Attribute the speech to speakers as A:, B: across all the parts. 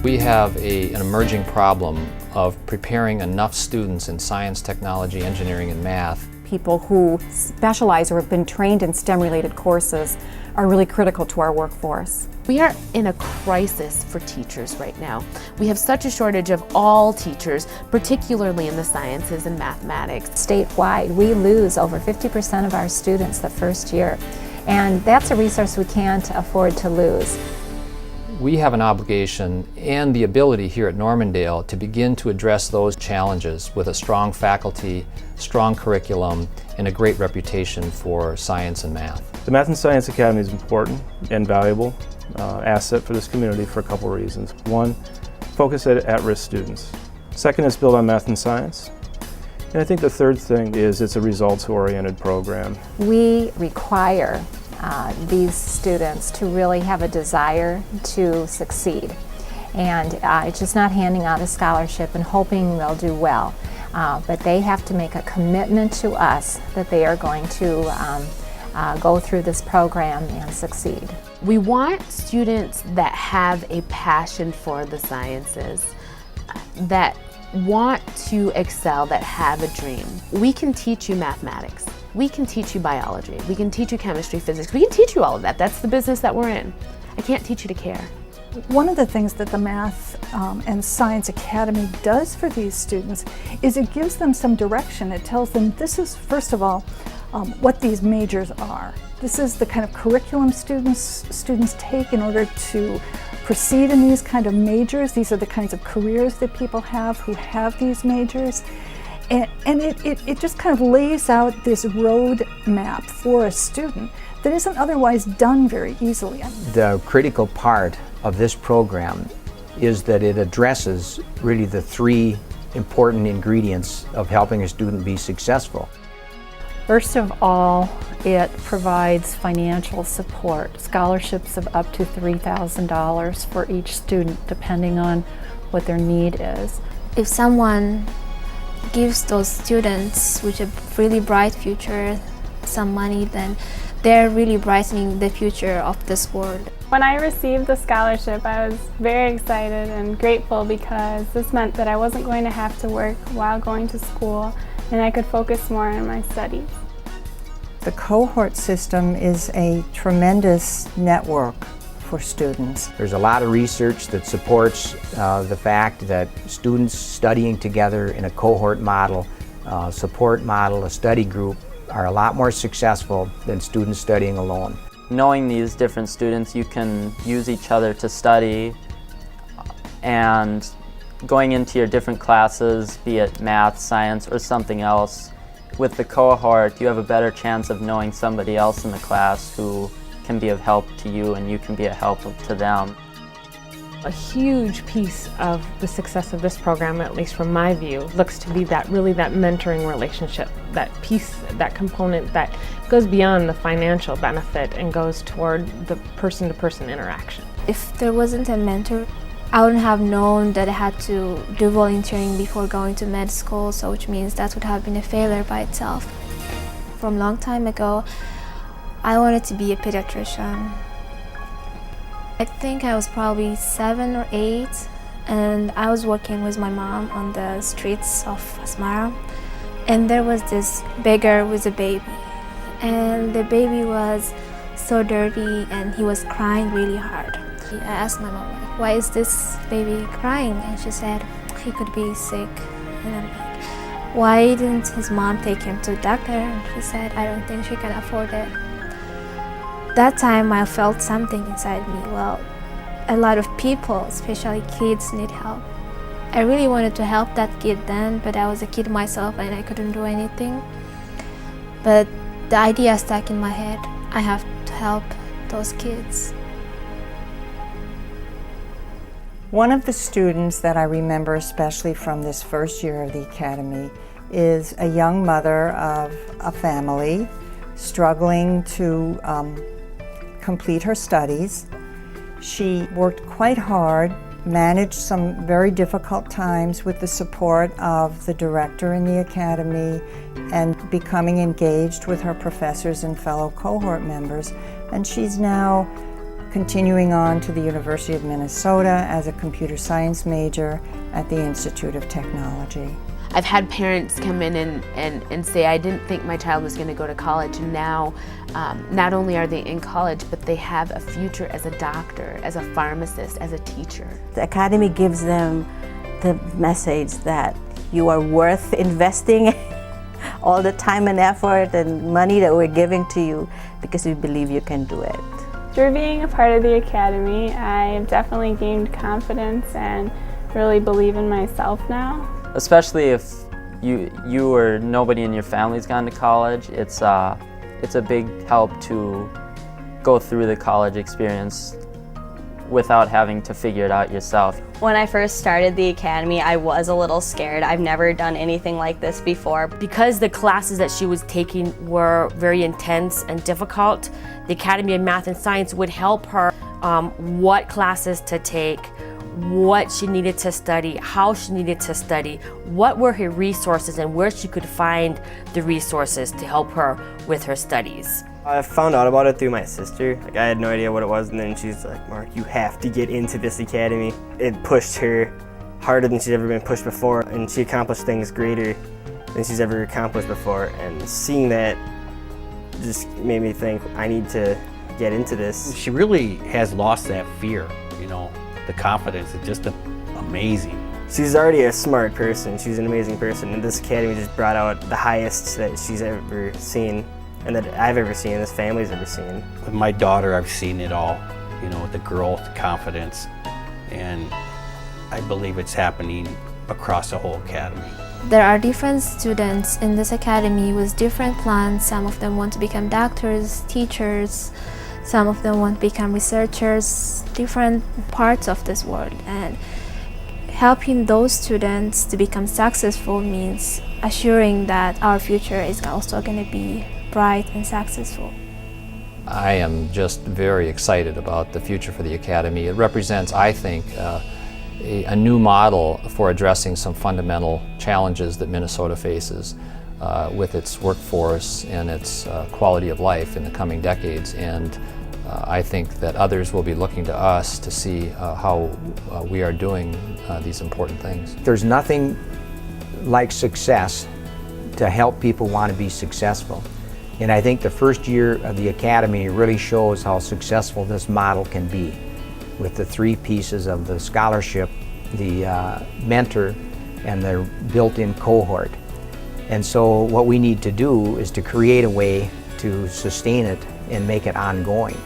A: We have an emerging problem of preparing enough students in science, technology, engineering, and math.
B: People who specialize or have been trained in STEM-related courses are really critical to our workforce.
C: We are in a crisis for teachers right now. We have such a shortage of all teachers, particularly in the sciences and mathematics.
D: Statewide, we lose over 50% of our students the first year, and that's a resource we can't afford to lose.
A: We have an obligation and the ability here at Normandale to begin to address those challenges with a strong faculty, strong curriculum, and a great reputation for science and math.
E: The Math and Science Academy is important and valuable asset for this community for a couple of reasons. One, focus at at-risk students. Second, it's built on math and science. And I think the third thing is it's a results-oriented program.
D: We require these students to really have a desire to succeed. And it's just not handing out a scholarship and hoping they'll do well. But they have to make a commitment to us that they are going to go through this program and succeed.
C: We want students that have a passion for the sciences, that want to excel, that have a dream. We can teach you mathematics. We can teach you biology. We can teach you chemistry, physics. We can teach you all of that. That's the business that we're in. I can't teach you to care.
F: One of the things that the Math and Science Academy does for these students is it gives them some direction. It tells them this is, first of all, what these majors are. This is the kind of curriculum students take in order to proceed in these kind of majors. These are the kinds of careers that people have who have these majors. And it just kind of lays out this road map for a student that isn't otherwise done very easily.
G: The critical part of this program is that it addresses really the three important ingredients of helping a student be successful.
H: First of all, it provides financial support, scholarships of up to $3,000 for each student, depending on what their need is.
I: If someone gives those students with a really bright future some money, then they're really brightening the future of this world.
J: When I received the scholarship, I was very excited and grateful because this meant that I wasn't going to have to work while going to school and I could focus more on my studies.
K: The cohort system is a tremendous network for students.
G: There's a lot of research that supports the fact that students studying together in a cohort model, support model, a study group, are a lot more successful than students studying alone.
L: Knowing these different students, you can use each other to study, and going into your different classes, be it math, science, or something else, with the cohort, you have a better chance of knowing somebody else in the class who can be of help to you and you can be a help to them.
M: A huge piece of the success of this program, at least from my view, looks to be that mentoring relationship, that piece, that component that goes beyond the financial benefit and goes toward the person-to-person interaction.
I: If there wasn't a mentor, I wouldn't have known that I had to do volunteering before going to med school, so which means that would have been a failure by itself. From a long time ago, I wanted to be a pediatrician. I think I was probably 7 or 8, and I was walking with my mom on the streets of Asmara, and there was this beggar with a baby, and the baby was so dirty and he was crying really hard. I asked my mom, like, why is this baby crying? And she said, he could be sick. And I'm like, why didn't his mom take him to the doctor? And she said, I don't think she can afford it. That time I felt something inside me. Well, a lot of people, especially kids, need help. I really wanted to help that kid then, but I was a kid myself and I couldn't do anything. But the idea stuck in my head. I have to help those kids.
K: One of the students that I remember especially from this first year of the Academy is a young mother of a family struggling to complete her studies. She worked quite hard, managed some very difficult times with the support of the director in the Academy and becoming engaged with her professors and fellow cohort members. And she's now continuing on to the University of Minnesota as a computer science major at the Institute of Technology.
C: I've had parents come in and say, I didn't think my child was going to go to college, and now not only are they in college, but they have a future as a doctor, as a pharmacist, as a teacher.
N: The Academy gives them the message that you are worth investing all the time and effort and money that we're giving to you because we believe you can do it.
J: Through being a part of the Academy, I've definitely gained confidence and really believe in myself now.
L: Especially if you or nobody in your family's gone to college, it's a big help to go through the college experience without having to figure it out yourself.
O: When I first started the Academy, I was a little scared. I've never done anything like this before.
P: Because the classes that she was taking were very intense and difficult, the Academy of Math and Science would help her what classes to take, what she needed to study, how she needed to study, what were her resources, and where she could find the resources to help her with her studies.
Q: I found out about it through my sister. I had no idea what it was, and then she's like, Mark, you have to get into this academy. It pushed her harder than she's ever been pushed before, and she accomplished things greater than she's ever accomplished before. And seeing that just made me think, I need to get into this.
R: She really has lost that fear, you know. The confidence is just amazing.
Q: She's already a smart person. She's an amazing person, and this academy just brought out the highest that she's ever seen and that I've ever seen, this family's ever seen.
R: With my daughter, I've seen it all, you know, the growth, the confidence, and I believe it's happening across the whole academy.
I: There are different students in this academy with different plans. Some of them want to become doctors, teachers, some of them want to become researchers, different parts of this world. And helping those students to become successful means assuring that our future is also going to be bright and successful.
A: I am just very excited about the future for the Academy. It represents, I think, a new model for addressing some fundamental challenges that Minnesota faces with its workforce and its quality of life in the coming decades. And I think that others will be looking to us to see how we are doing these important things.
G: There's nothing like success to help people want to be successful. And I think the first year of the Academy really shows how successful this model can be with the three pieces of the scholarship, the mentor, and the built-in cohort. And so what we need to do is to create a way to sustain it and make it ongoing.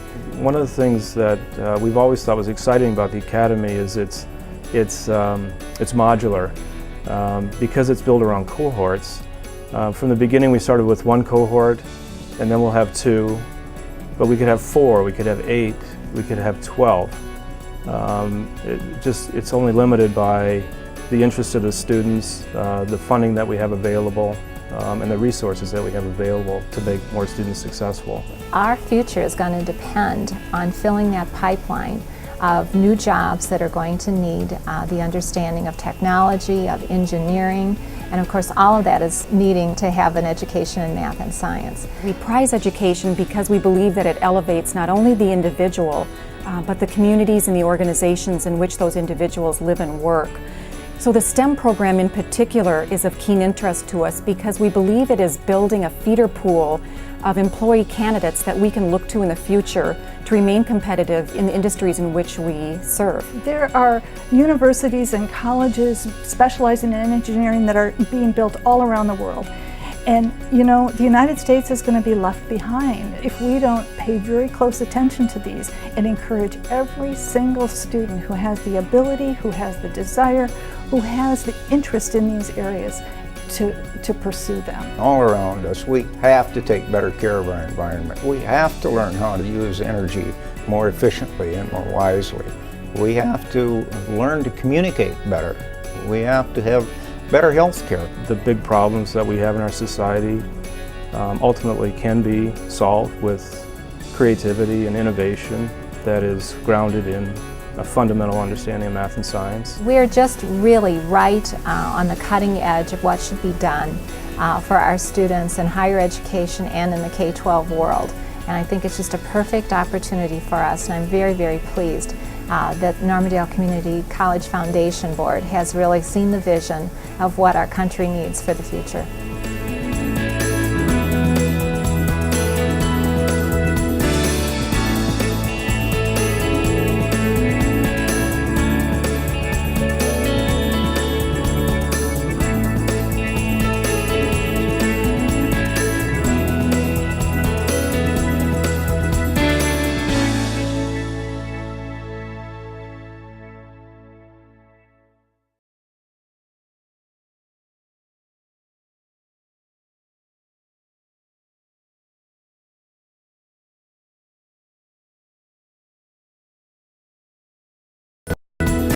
E: One of the things that we've always thought was exciting about the Academy is it's modular. Because it's built around cohorts. From the beginning we started with one cohort, and then we'll have 2, but we could have 4, we could have 8, we could have 12. It's only limited by the interest of the students, the funding that we have available, and the resources that we have available to make more students successful.
D: Our future is going to depend on filling that pipeline of new jobs that are going to need the understanding of technology, of engineering, and of course all of that is needing to have an education in math and science.
B: We prize education because we believe that it elevates not only the individual, but the communities and the organizations in which those individuals live and work. So the STEM program in particular is of keen interest to us because we believe it is building a feeder pool of employee candidates that we can look to in the future to remain competitive in the industries in which we serve.
F: There are universities and colleges specializing in engineering that are being built all around the world. And you know, the United States is going to be left behind if we don't pay very close attention to these and encourage every single student who has the ability, who has the desire, who has the interest in these areas to pursue them.
S: All around us, we have to take better care of our environment. We have to learn how to use energy more efficiently and more wisely. We have to learn to communicate better. We have to have better health care.
E: The big problems that we have in our society ultimately can be solved with creativity and innovation that is grounded in a fundamental understanding of math and science.
D: We're just really right on the cutting edge of what should be done for our students in higher education and in the K-12 world. And I think it's just a perfect opportunity for us, and I'm very, very pleased that Normandale Community College Foundation Board has really seen the vision of what our country needs for the future.